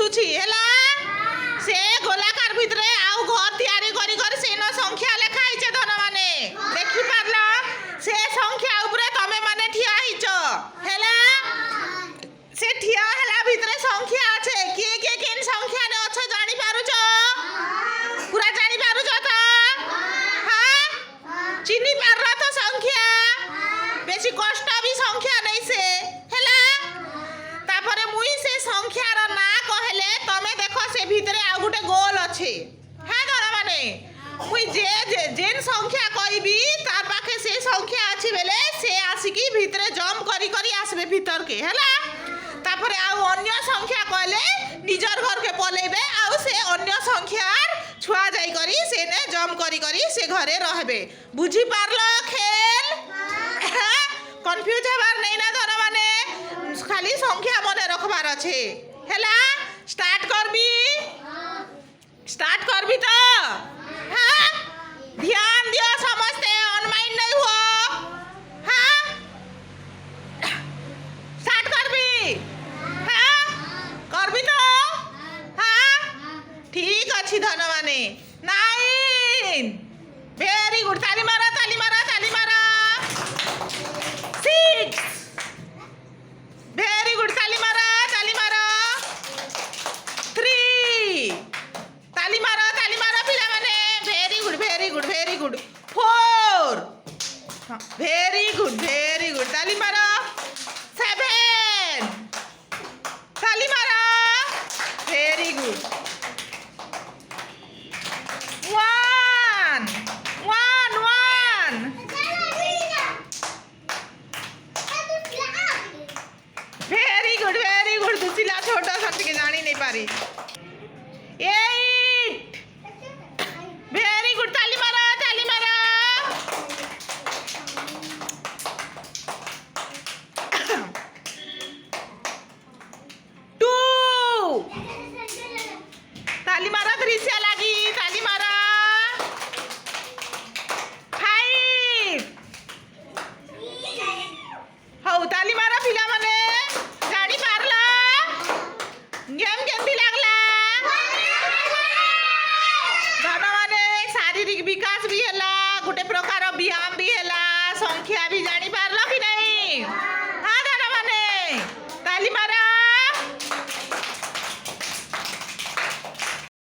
दिशुची हैला से गोलाकार भितरे आउ घर तैयारी करी कर सेन संख्या लेखा हिचे धन माने देखि पारला से संख्या ऊपर तमे माने ठिया हिच हैला से ठिया हैला भितरे संख्या আছে के केन संख्या ने আছে जानि पारुछ पूरा जानि पारुछ त हां चिनी पारला तो संख्या बेसी कष्ट भी संख्या नहीं से हैला तापरे मुई से संख्यार ना कहले तमे देखो से भितरे आ गुटे गोल अछि हां धर माने मुई जे जेन संख्या कहबी तार पाखे से संख्या अछि बेले से आसिकी भितरे जंप करी करी आसबे भीतर के हैला तापरे आ अन्य संख्या कहले निजर घर के पलेबे आ से अन्य संख्यार छुआ जाई करी से ने जंप करी करी से घरे रहबे बुझी पारलो खेल कन्फ्यूज हबार नहीं ना धर माने खाली संख्या मने रखबार अच्छे हैला स्टार्ट करबी तो हाँ ध्यान दियो समझते अनमाइंड नहीं हो हाँ स्टार्ट करबी हाँ करबी तो हाँ ठीक अच्छी धन माने 9 वेरी गुड ताली मारा 6 वेरी गुड ताली मारा 3 ताली मारा पिला माने वेरी गुड 4 वेरी गुड ताली मारा 7 ताली मारा वेरी गुड 1 वेरी गुड दुसिला छोटा सा जानी नहीं पारी 8